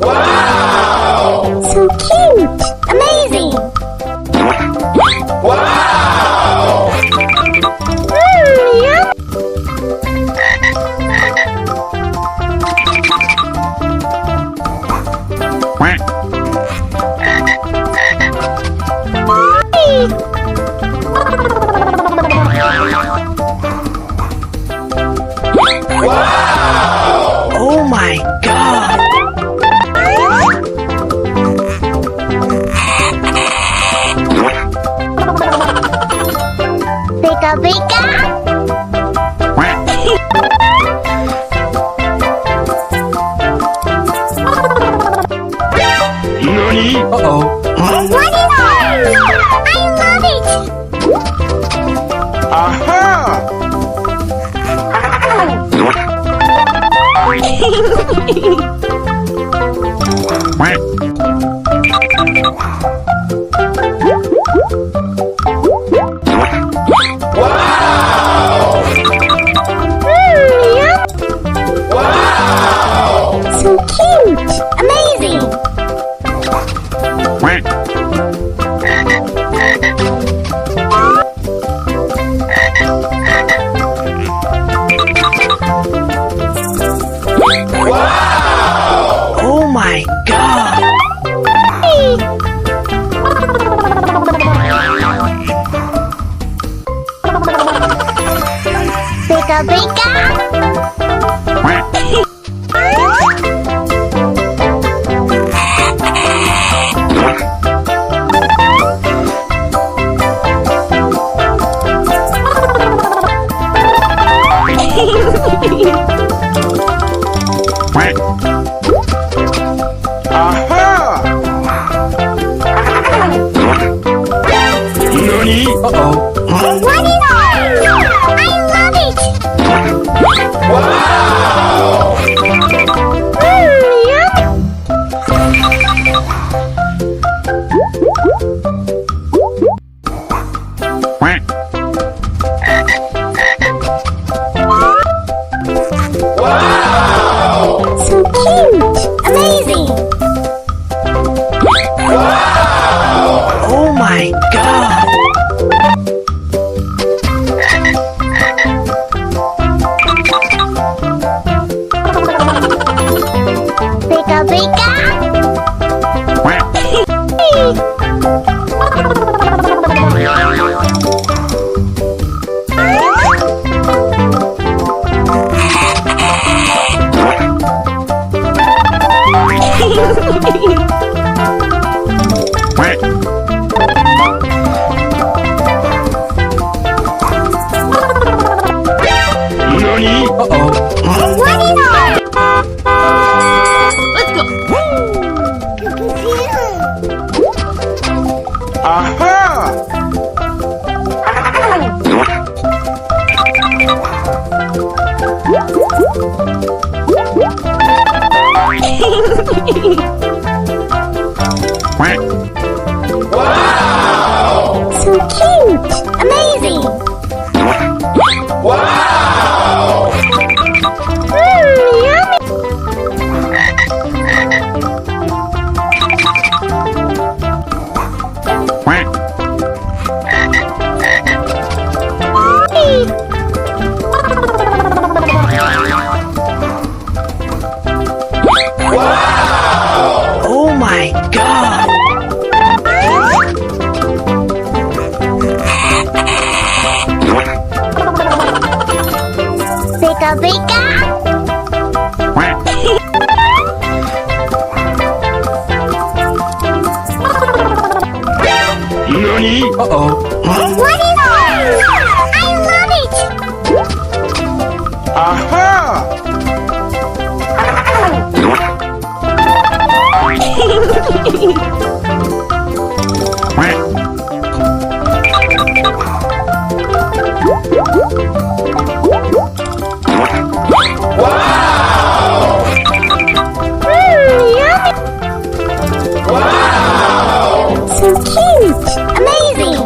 Wow! So cute! Amazing! Wow! Yum! Wow! Oh my God! Pika pika! Nani? Uh-oh. What is that? I love it! Aha! Wow! Yum! Wow! So cute! Amazing! Wow! Oh my God! Pika pika! Aha! Nani? Uh-oh. What is that? I love it! Wow! Yum! Wow! So cute! Amazing! Wow! Oh my God! Pika pika! Nani? Uh-oh. What is that? Let's go! Aha! Wow! So cute! Amazing! Wow! Yummy! Wow! Oh my God! Pika pika! Nani? Uh-oh. What is that? I love it! Aha! Wow! Yummy! Wow! So cute! Amazing!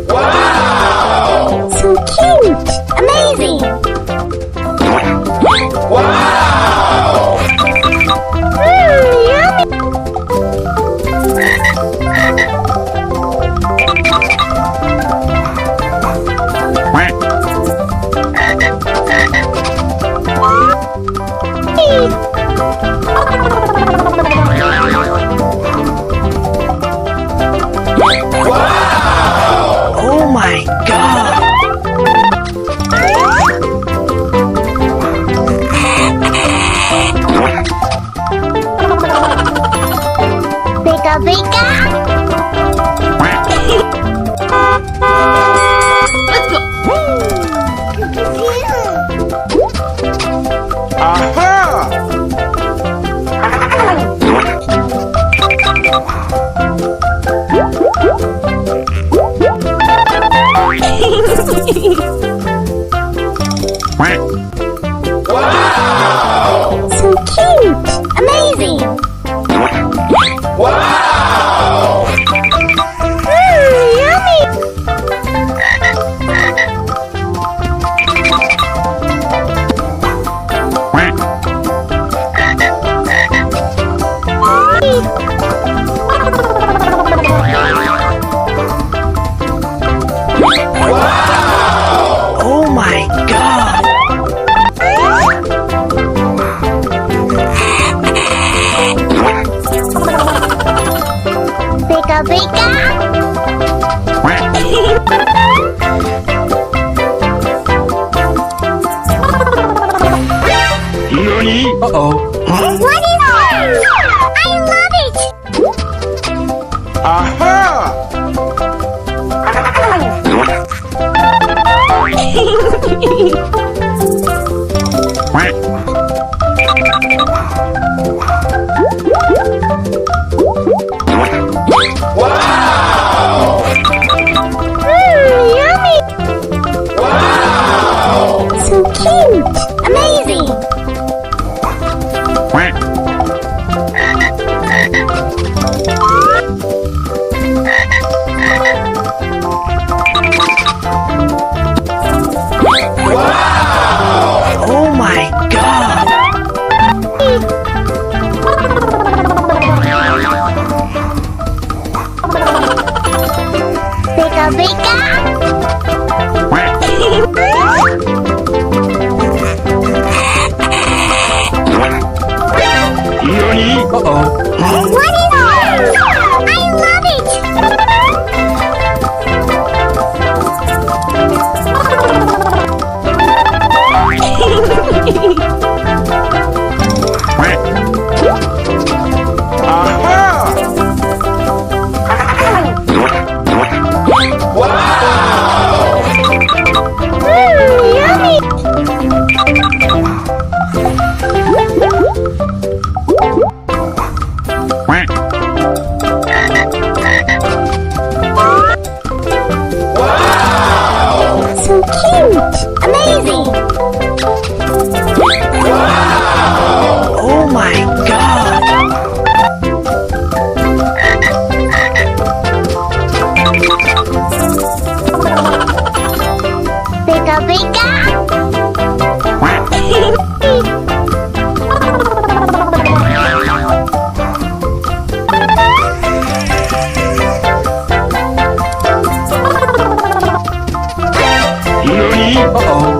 Wow! So cute! Amazing! Wow! Yummy! Oh my god! Bigga, bigga! Let's go! Aha! Wow! So cute! Amazing! Wow! Yummy! Wow! Oh my god! Bigga, bigga! Nani? Uh-oh. What is that? I love it! Aha! Wow! Yummy! Wow! So cute! Amazing! Wow! Oh my god! Bigga, bigga! Nani? Uh-oh. What is that? I love it! Aha! Wow! Yummy! Wow! So cute! Amazing! Wow! Oh my god! Bigga, bigga! Nani? Uh-oh.